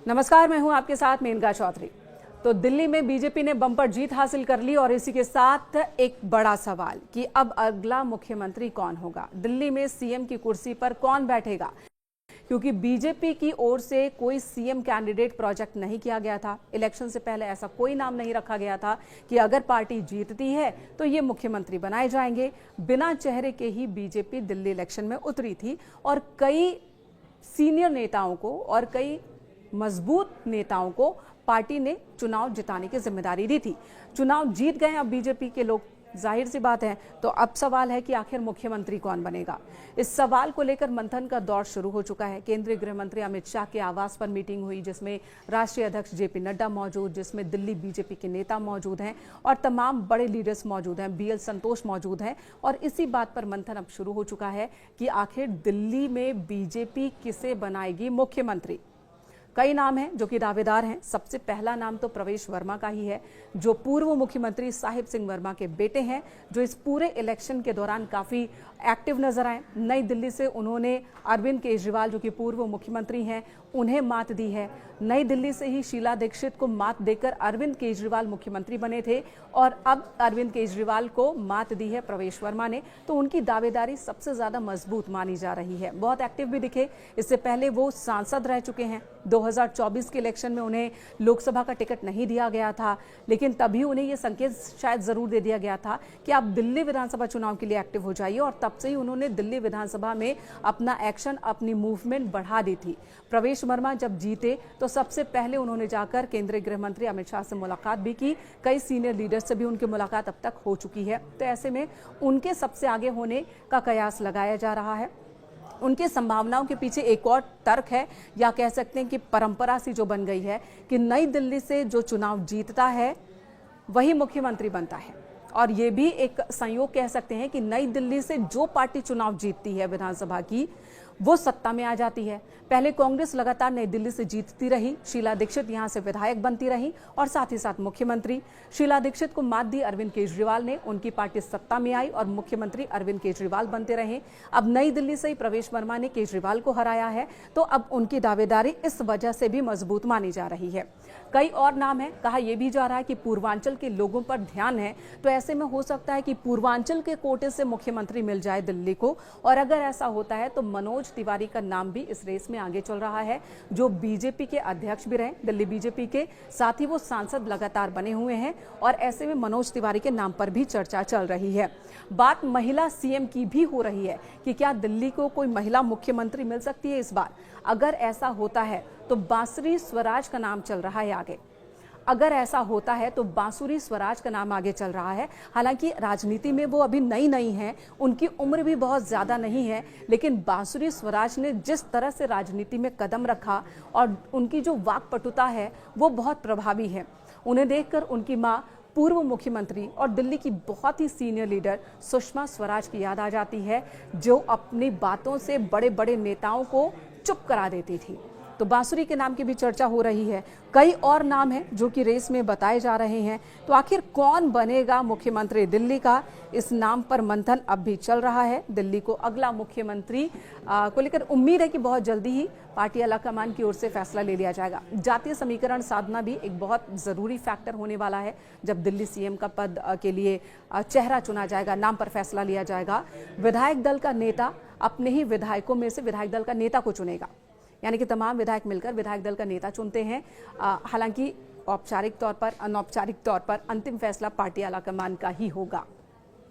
नमस्कार, मैं हूं आपके साथ मेनका चौधरी। तो दिल्ली में बीजेपी ने बम्पर जीत हासिल कर ली और इसी के साथ एक बड़ा सवाल कि अब अगला मुख्यमंत्री कौन होगा, दिल्ली में सीएम की कुर्सी पर कौन बैठेगा। क्योंकि बीजेपी की ओर से कोई सीएम कैंडिडेट प्रोजेक्ट नहीं किया गया था। इलेक्शन से पहले ऐसा कोई नाम नहीं रखा गया था कि अगर पार्टी जीतती है तो ये मुख्यमंत्री बनाए जाएंगे। बिना चेहरे के ही बीजेपी दिल्ली इलेक्शन में उतरी थी और कई सीनियर नेताओं को और कई मजबूत नेताओं को पार्टी ने चुनाव जिताने की जिम्मेदारी दी थी। चुनाव जीत गए अब बीजेपी के लोग, जाहिर सी बात है। तो अब सवाल है कि आखिर मुख्यमंत्री कौन बनेगा। इस सवाल को लेकर मंथन का दौर शुरू हो चुका है। केंद्रीय गृह मंत्री अमित शाह के आवास पर मीटिंग हुई, जिसमें राष्ट्रीय अध्यक्ष जेपी नड्डा मौजूद, जिसमें दिल्ली बीजेपी के नेता मौजूद हैं और तमाम बड़े लीडर्स मौजूद हैं। बीएल संतोष मौजूद हैं और इसी बात पर मंथन अब शुरू हो चुका है कि आखिर दिल्ली में बीजेपी किसे बनाएगी मुख्यमंत्री। कई नाम हैं जो कि दावेदार हैं। सबसे पहला नाम तो प्रवेश वर्मा का ही है, जो पूर्व मुख्यमंत्री साहिब सिंह वर्मा के बेटे हैं, जो इस पूरे इलेक्शन के दौरान काफ़ी एक्टिव नजर आए। नई दिल्ली से उन्होंने अरविंद केजरीवाल, जो कि पूर्व मुख्यमंत्री हैं, उन्हें मात दी है। नई दिल्ली से ही शीला दीक्षित को मात देकर अरविंद केजरीवाल मुख्यमंत्री बने थे और अब अरविंद केजरीवाल को मात दी है प्रवेश वर्मा ने। तो उनकी दावेदारी सबसे ज़्यादा मजबूत मानी जा रही है। बहुत एक्टिव भी दिखे। इससे पहले वो सांसद रह चुके हैं। 2024 के इलेक्शन में उन्हें लोकसभा का टिकट नहीं दिया गया था, लेकिन तभी उन्हें ये संकेत शायद जरूर दे दिया गया था कि आप दिल्ली विधानसभा चुनाव के लिए एक्टिव हो जाइए, और तब से ही उन्होंने दिल्ली विधानसभा में अपना एक्शन, अपनी मूवमेंट बढ़ा दी थी। प्रवेश वर्मा जब जीते तो सबसे पहले उन्होंने जाकर केंद्रीय गृह मंत्री अमित शाह से मुलाकात भी की। कई सीनियर लीडर से भी उनकी मुलाकात अब तक हो चुकी है। तो ऐसे में उनके सबसे आगे होने का कयास लगाया जा रहा है। उनकी संभावनाओं के पीछे एक और तर्क है, या कह सकते हैं कि परंपरा सी जो बन गई है कि नई दिल्ली से जो चुनाव जीतता है वही मुख्यमंत्री बनता है। और ये भी एक संयोग कह सकते हैं कि नई दिल्ली से जो पार्टी चुनाव जीतती है विधानसभा की, वो सत्ता में आ जाती है। पहले कांग्रेस लगातार नई दिल्ली से जीतती रही, शीला दीक्षित यहां से विधायक बनती रही और साथ ही साथ मुख्यमंत्री। शीला दीक्षित को मात दी अरविंद केजरीवाल ने, उनकी पार्टी सत्ता में आई और मुख्यमंत्री अरविंद केजरीवाल बनते रहे। अब नई दिल्ली से ही प्रवेश वर्मा ने केजरीवाल को हराया है, तो अब उनकी दावेदारी इस वजह से भी मजबूत मानी जा रही है। कई और नाम है। कहा यह भी जा रहा है कि पूर्वांचल के लोगों पर ध्यान है, तो ऐसे में हो सकता है कि पूर्वांचल के कोटे से मुख्यमंत्री मिल जाए दिल्ली को। और अगर ऐसा होता है तो मनोज तिवारी का नाम भी इस रेस में आगे चल रहा है, जो बीजेपी के अध्यक्ष भी रहे दिल्ली बीजेपी के, साथ ही वो सांसद लगातार बने हुए हैं। और ऐसे में मनोज तिवारी के नाम पर भी चर्चा चल रही है। बात महिला सीएम की भी हो रही है कि क्या दिल्ली को कोई महिला मुख्यमंत्री मिल सकती है इस बार। अगर ऐसा होता है तो बांसुरी स्वराज का नाम चल रहा है आगे। अगर ऐसा होता है तो बांसुरी स्वराज का नाम आगे चल रहा है। हालांकि राजनीति में वो अभी नई नहीं है, उनकी उम्र भी बहुत ज़्यादा नहीं है, लेकिन बांसुरी स्वराज ने जिस तरह से राजनीति में कदम रखा और उनकी जो वाकपटुता है वो बहुत प्रभावी है। उन्हें देखकर उनकी माँ पूर्व मुख्यमंत्री और दिल्ली की बहुत ही सीनियर लीडर सुषमा स्वराज की याद आ जाती है, जो अपनी बातों से बड़े बड़े नेताओं को चुप करा देती थी। तो बांसुरी के नाम की भी चर्चा हो रही है। कई और नाम हैं जो कि रेस में बताए जा रहे हैं। तो आखिर कौन बनेगा मुख्यमंत्री दिल्ली का, इस नाम पर मंथन अब भी चल रहा है। दिल्ली को अगला मुख्यमंत्री को लेकर उम्मीद है कि बहुत जल्दी ही पार्टी आलाकमान की ओर से फैसला ले लिया जाएगा। जातीय समीकरण साधना भी एक बहुत ज़रूरी फैक्टर होने वाला है। जब दिल्ली सीएम का पद के लिए चेहरा चुना जाएगा, नाम पर फैसला लिया जाएगा, विधायक दल का नेता अपने ही विधायकों में से विधायक दल का नेता को चुनेगा, यानी कि तमाम विधायक मिलकर विधायक दल का नेता चुनते हैं। हालांकि औपचारिक तौर पर, अनौपचारिक तौर पर अंतिम फैसला पार्टी आलाकमान का ही होगा।